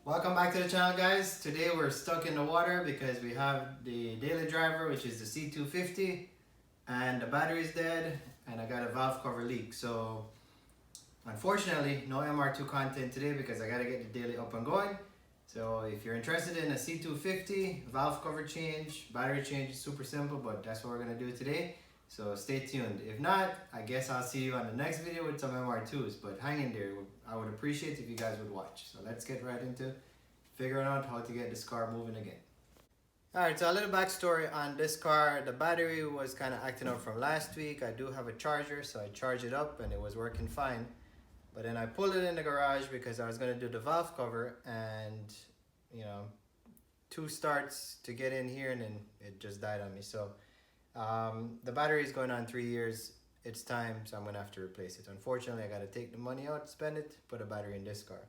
Welcome back to the channel, guys. Today we're stuck in the water because we have the daily driver, which is the C250, and the battery's dead and I got a valve cover leak. So unfortunately no MR2 content today because I gotta get the daily up and going. So if you're interested in a C250 valve cover change, battery change, is super simple, but that's what we're gonna do today. So stay tuned. If not, I guess I'll see you on the next video with some MR2s, but hang in there. I would appreciate if you guys would watch. So let's get right into figuring out how to get this car moving again. Alright, so a little backstory on this car. The battery was kind of acting up from last week. I do have a charger, so I charged it up and it was working fine. But then I pulled it in the garage because I was going to do the valve cover, and you know, 2 starts to get in here and then it just died on me. So the battery is going on 3 years. It's time, so I'm gonna have to replace it. Unfortunately, I gotta take the money out, spend it, put a battery in this car.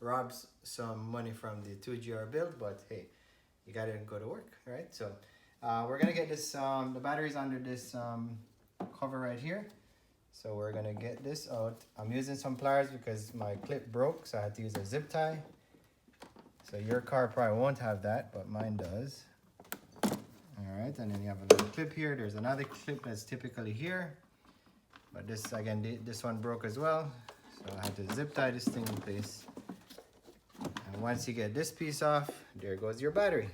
Robs some money from the 2GR build, but hey, you gotta go to work, right? So we're gonna get this, the battery's under this cover right here. So we're gonna get this out. I'm using some pliers because my clip broke, so I had to use a zip tie. So your car probably won't have that, but mine does. All right, and then you have a little clip here. There's another clip that's typically here, but this, again, this one broke as well. So I had to zip tie this thing in place. And once you get this piece off, there goes your battery.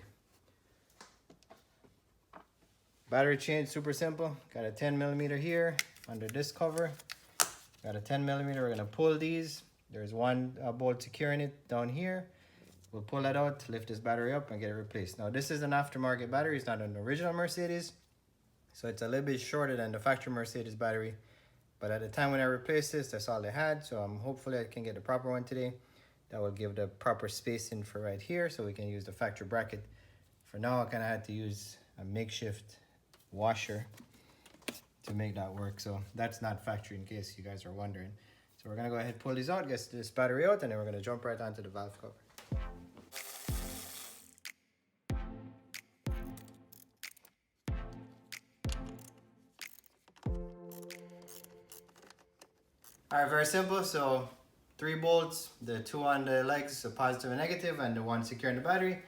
Battery change, super simple. Got a 10mm here under this cover. Got a 10mm, we're gonna pull these. There's one bolt securing it down here. We'll pull that out, lift this battery up and get it replaced. Now this is an aftermarket battery, it's not an original Mercedes. So it's a little bit shorter than the factory Mercedes battery. But at the time when I replaced this, that's all they had. So hopefully I can get the proper one today. That will give the proper spacing for right here so we can use the factory bracket. For now, I kind of had to use a makeshift washer to make that work. So that's not factory, in case you guys are wondering. So we're gonna go ahead and pull these out, get this battery out, and then we're gonna jump right onto the valve cover. Alright, very simple. So 3 bolts, the 2 on the legs, a positive and negative, and the 1 securing the battery.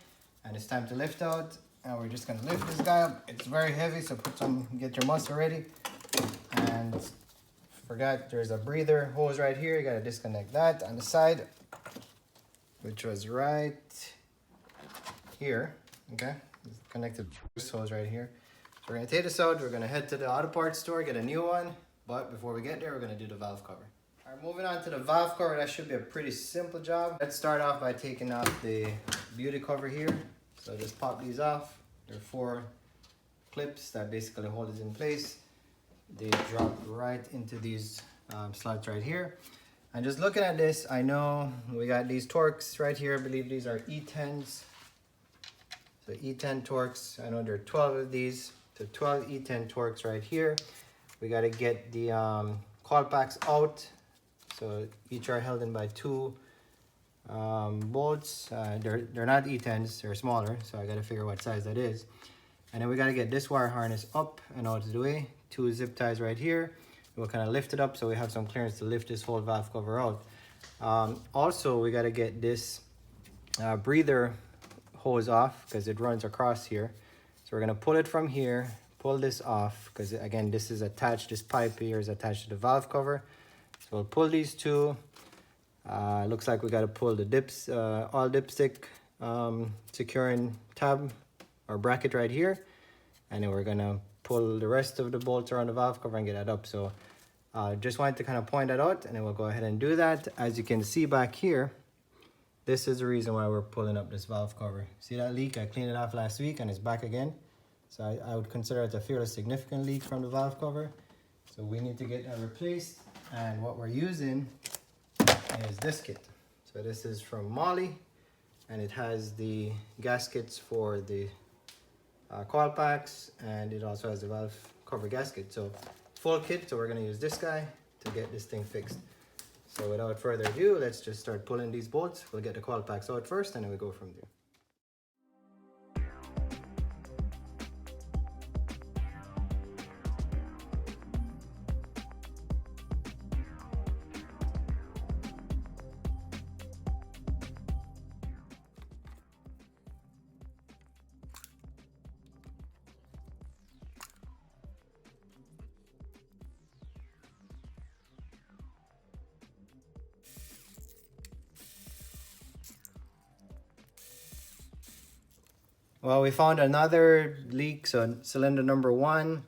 And it's time to lift out. And we're just gonna lift this guy up. It's very heavy, so get your muscle ready. And forgot there's a breather hose right here. You gotta disconnect that on the side, which was right here. Okay, it's connected to this hose right here. So we're gonna take this out. We're gonna head to the auto parts store, get a new one. But before we get there, we're gonna do the valve cover. All right, moving on to the valve cover. That should be a pretty simple job. Let's start off by taking off the beauty cover here. So just pop these off. There are 4 clips that basically hold it in place. They drop right into these slots right here. And just looking at this, I know we got these Torx right here. I believe these are E10s. So E10 Torx. I know there are 12 of these. So 12 E10 Torx right here. We got to get the coil packs out. So each are held in by 2 bolts. They're not E10s, they're smaller, so I got to figure what size that is. And then we got to get this wire harness up and out of the way. 2 zip ties right here. We'll kind of lift it up so we have some clearance to lift this whole valve cover out. Also, we got to get this breather hose off because it runs across here. So we're going to pull it from here. Pull this off because, again, this is attached, this pipe here is attached to the valve cover. So we'll pull these 2. Looks like we got to pull the all dipstick securing tab or bracket right here. And then we're going to pull the rest of the bolts around the valve cover and get that up. So just wanted to kind of point that out, and then we'll go ahead and do that. As you can see back here, this is the reason why we're pulling up this valve cover. See that leak? I cleaned it off last week and it's back again. So I would consider it a fairly significant leak from the valve cover. So we need to get that replaced. And what we're using is this kit. So this is from Molly, and it has the gaskets for the coil packs, and it also has the valve cover gasket. So full kit, so we're gonna use this guy to get this thing fixed. So without further ado, let's just start pulling these bolts. We'll get the coil packs out first, and then we go from there. Well, we found another leak, so cylinder number 1.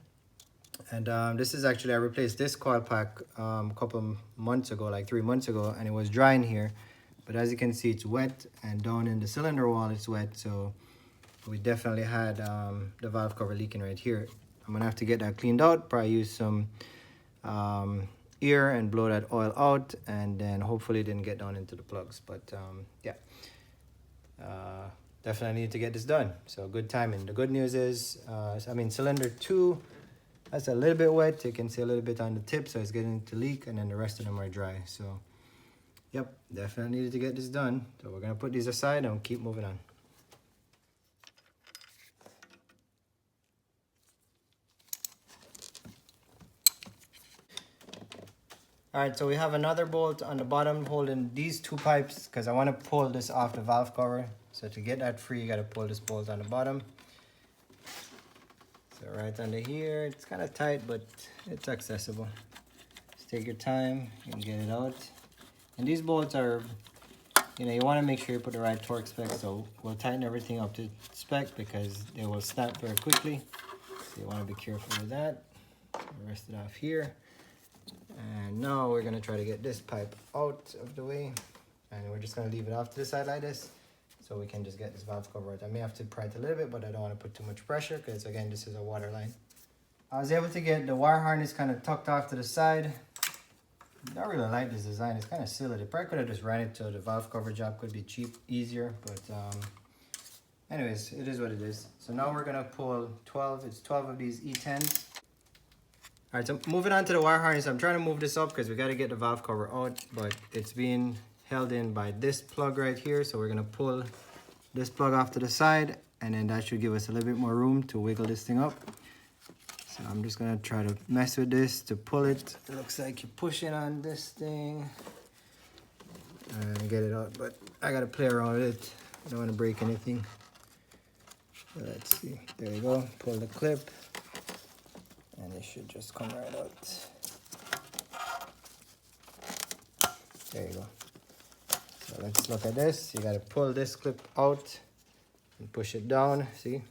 And this is actually, I replaced this coil pack a couple months ago, like 3 months ago, and it was dry in here. But as you can see, it's wet, and down in the cylinder wall, it's wet. So we definitely had the valve cover leaking right here. I'm gonna have to get that cleaned out, probably use some air and blow that oil out, and then hopefully it didn't get down into the plugs. But yeah. Definitely need to get this done. So good timing. The good news is, I mean, cylinder 2, that's a little bit wet. You can see a little bit on the tip, so it's getting to leak, and then the rest of them are dry. So, yep, definitely needed to get this done. So we're gonna put these aside and keep moving on. All right, so we have another bolt on the bottom holding these 2 pipes because I want to pull this off the valve cover. So to get that free, you got to pull this bolt on the bottom. So right under here, it's kind of tight, but it's accessible. Just take your time, you can get it out. And these bolts are, you know, you want to make sure you put the right torque spec, so we'll tighten everything up to spec because they will snap very quickly. So you want to be careful with that. Rest it off here. And now we're gonna try to get this pipe out of the way, and we're just gonna leave it off to the side like this so we can just get this valve cover out. I may have to pry it a little bit, but I don't want to put too much pressure because again, this is a water line. I was able to get the wire harness kind of tucked off to the side. I don't really like this design. It's kind of silly. They probably could have just ran it to the valve cover job. Could be cheap, easier, but anyways, it is what it is. So now we're gonna pull 12. It's 12 of these E10s. All right, so moving on to the wire harness, I'm trying to move this up because we got to get the valve cover out, but it's being held in by this plug right here. So we're going to pull this plug off to the side, and then that should give us a little bit more room to wiggle this thing up. So I'm just going to try to mess with this to pull it. It looks like you're pushing on this thing and get it out, but I got to play around with it. I don't want to break anything. So let's see. There you go. Pull the clip. And it should just come right out. There you go. So let's look at this. You gotta pull this clip out and push it down, see?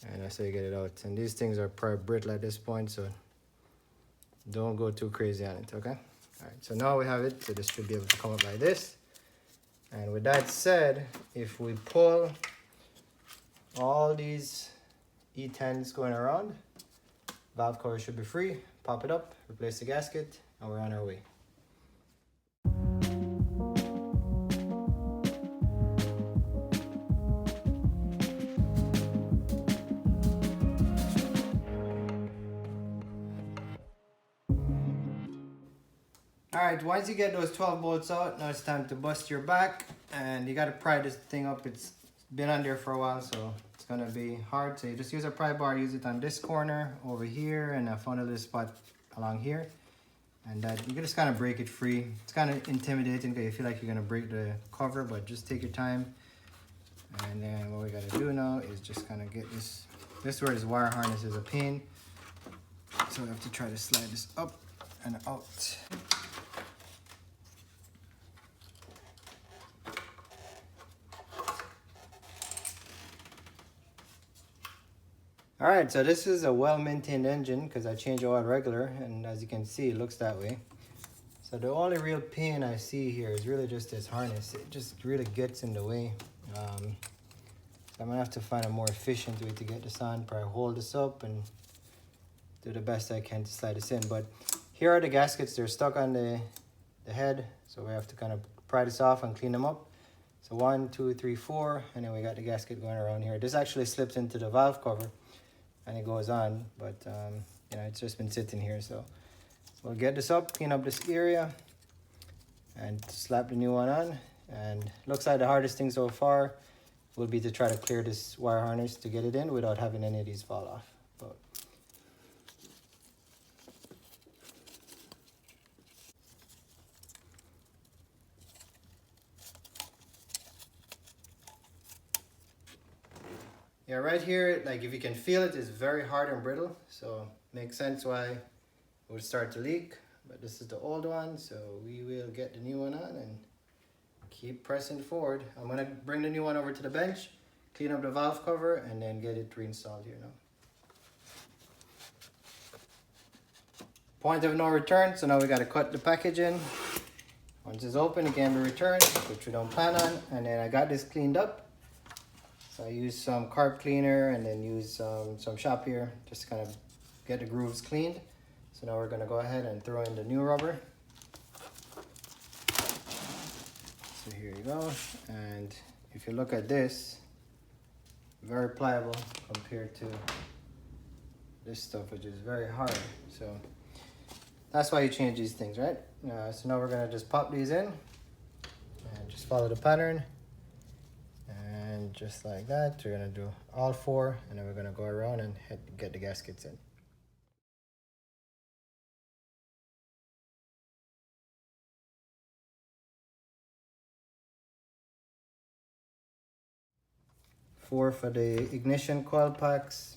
And that's how you get it out. And these things are probably brittle at this point, so don't go too crazy on it, okay? All right, so now we have it. So this should be able to come up like this. And with that said, if we pull all these E10s going around, valve cover should be free. Pop it up, replace the gasket, and we're on our way. All right, once you get those 12 bolts out, now it's time to bust your back, and you got to pry this thing up. It's been on there for a while, so it's gonna be hard. So you just use a pry bar, use it on this corner over here, and I found a little spot along here, and that you can just kind of break it free. It's kind of intimidating because you feel like you're gonna break the cover, but just take your time. And then what we gotta do now is just kind of get this is where this wire harness is a pain, so we have to try to slide this up and out. All right, so this is a well-maintained engine because I change oil regular, and as you can see, it looks that way. So the only real pain I see here is really just this harness. It just really gets in the way. So I'm gonna have to find a more efficient way to get this on. Probably hold this up and do the best I can to slide this in. But here are the gaskets. They're stuck on the head, so we have to kind of pry this off and clean them up. So 1, 2, 3, 4, and then we got the gasket going around here. This actually slips into the valve cover and it goes on, but you know, it's just been sitting here. So we'll get this up, clean up this area, and slap the new one on. And looks like the hardest thing so far will be to try to clear this wire harness to get it in without having any of these fall off. But yeah, right here, like if you can feel it, it's very hard and brittle, so makes sense why it would start to leak. But this is the old one, so we will get the new one on and keep pressing forward. I'm gonna bring the new one over to the bench clean up the valve cover and then get it reinstalled here now. Point of no return, so now we got to cut the package in. Once it's open, it can be returned, which we don't plan on. And then I got this cleaned up. So I used some carb cleaner and then used some shop here just to kind of get the grooves cleaned. So now we're going to go ahead and throw in the new rubber. So here you go. And if you look at this, very pliable compared to this stuff, which is very hard. So that's why you change these things, right? So now we're gonna just pop these in and just follow the pattern. And just like that, we're gonna do all four, and then we're gonna go around and get the gaskets in. Four for the ignition coil packs,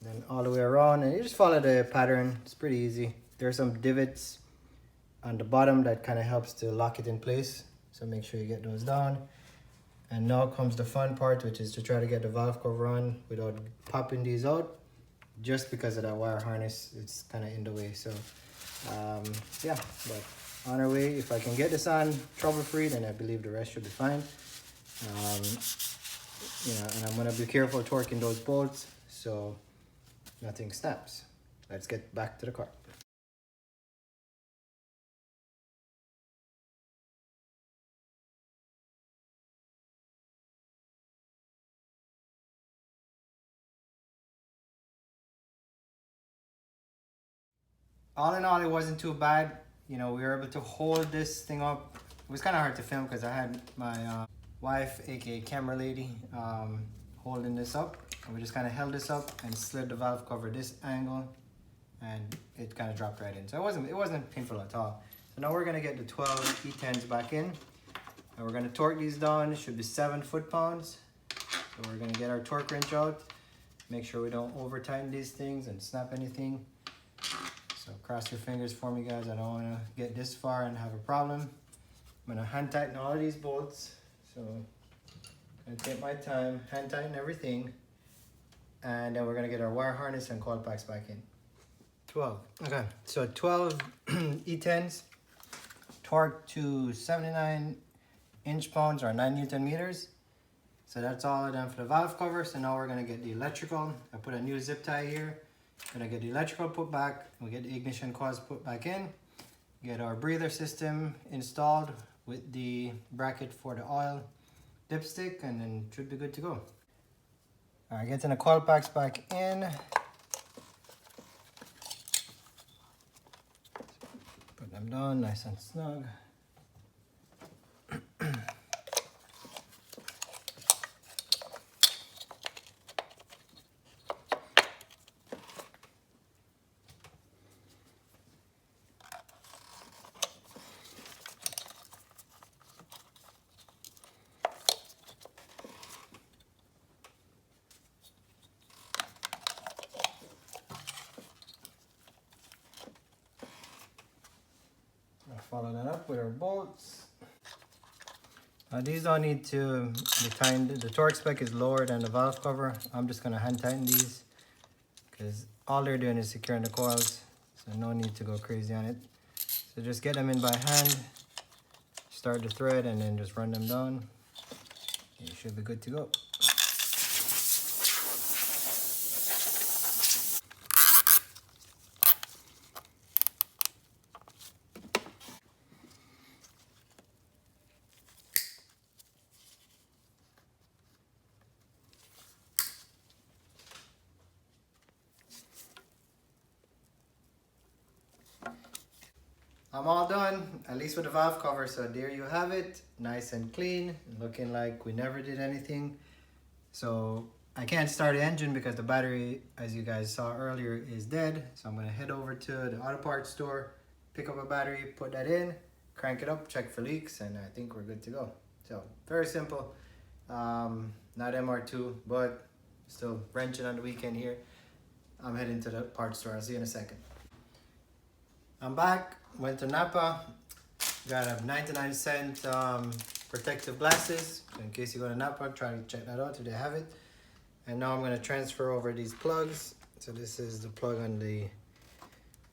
then all the way around, and you just follow the pattern. It's pretty easy. There's some divots on the bottom that kind of helps to lock it in place, so make sure you get those down. And now comes the fun part, which is to try to get the valve cover on without popping these out, just because of that wire harness. It's kind of in the way. So yeah, but on our way, if I can get this on trouble free, then I believe the rest should be fine. You know, and I'm gonna be careful torquing those bolts so nothing snaps. Let's get back to the car. All in all, it wasn't too bad. You know, we were able to hold this thing up. It was kind of hard to film because I had my wife, aka camera lady, holding this up. And we just kind of held this up and slid the valve cover this angle, and it kind of dropped right in. So it wasn't painful at all. So now we're gonna get the 12 E10s back in, and we're gonna torque these down. It should be 7 foot-pounds. So we're gonna get our torque wrench out, make sure we don't over tighten these things and snap anything. So cross your fingers for me, guys. I don't want to get this far and have a problem. I'm gonna hand tighten all of these bolts. So I'm gonna take my time, hand tighten everything, and then we're gonna get our wire harness and coil packs back in. 12. Okay, so 12 E10s, torque to 79 inch-pounds or 9 Newton meters. So that's all I've done for the valve cover. So now we're gonna get the electrical. I put a new zip tie here. Gonna get the electrical put back. We get the ignition coils put back in. Get our breather system installed with the bracket for the oil dipstick, and then should be good to go. All right, getting the coil packs back in. Put them down nice and snug. Follow that up with our bolts. These don't need to be tightened. The torque spec is lower than the valve cover. I'm just gonna hand tighten these because all they're doing is securing the coils, so no need to go crazy on it. So just get them in by hand, start the thread, and then just run them down. You should be good to go. I'm all done, at least with the valve cover. So there you have it, nice and clean, looking like we never did anything. So I can't start the engine because the battery, as you guys saw earlier, is dead. So I'm gonna head over to the auto parts store, pick up a battery, put that in, crank it up, check for leaks, and I think we're good to go. So very simple, not MR2, but still wrenching on the weekend here. I'm heading to the parts store. I'll see you in a second. I'm back, went to Napa, got a 99-cent protective glasses. So in case you go to Napa, try to check that out if they have it. And now I'm going to transfer over these plugs. So this is the plug on the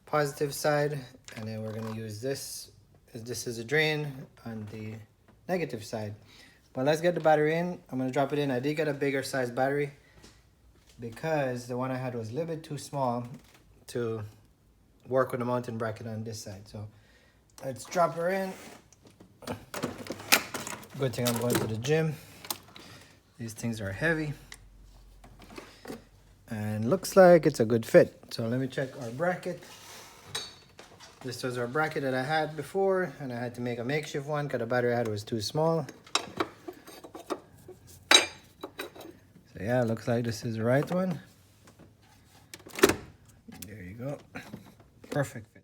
positive side, and then we're going to use this. This is a drain on the negative side. But let's get the battery in. I'm going to drop it in. I did get a bigger size battery because the one I had was a little bit too small to work with the mounting bracket on this side. So let's drop her in. Good thing I'm going to the gym. These things are heavy. And looks like it's a good fit. So let me check our bracket. This was our bracket that I had before, and I had to make a makeshift one because the battery I had was too small. So yeah, looks like this is the right one. There you go. Perfect fit.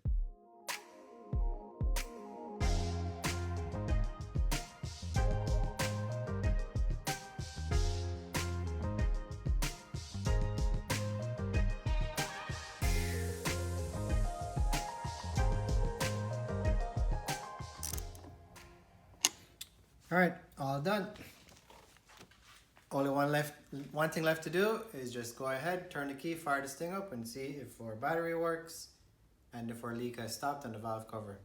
All right, all done. Only one thing left to do is just go ahead, turn the key, fire this thing up, and see if our battery works and if our leak has stopped on the valve cover.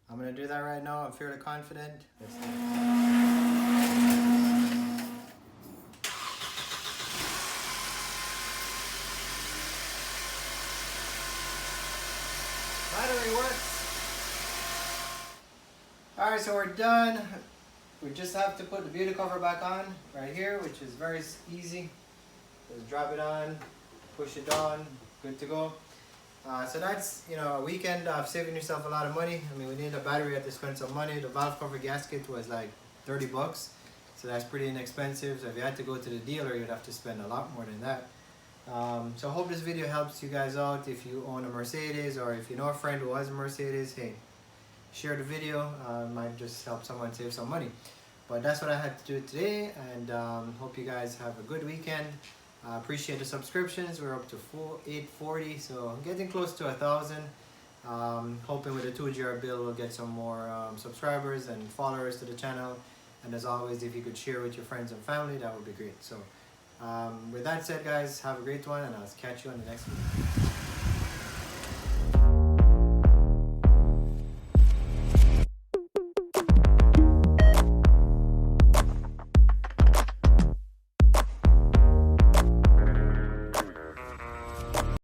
I'm gonna do that right now. I'm fairly confident. Let's do it. Battery works. All right, so we're done. We just have to put the beauty cover back on right here, which is very easy. Just drop it on, push it down, good to go. So that's, you know, a weekend of saving yourself a lot of money. I mean, we need a battery, had to spend some money. The valve cover gasket was like 30 bucks. So that's pretty inexpensive. So if you had to go to the dealer, you'd have to spend a lot more than that. So I hope this video helps you guys out. If you own a Mercedes, or if you know a friend who has a Mercedes, hey, share the video. Might just help someone save some money. But that's what I had to do today, and hope you guys have a good weekend. Appreciate the subscriptions. We're up to 840, so getting close to 1,000. Hoping with the 2GR bill we'll get some more subscribers and followers to the channel. And as always, if you could share with your friends and family, that would be great. So with that said, guys, have a great one, and I'll catch you on the next video.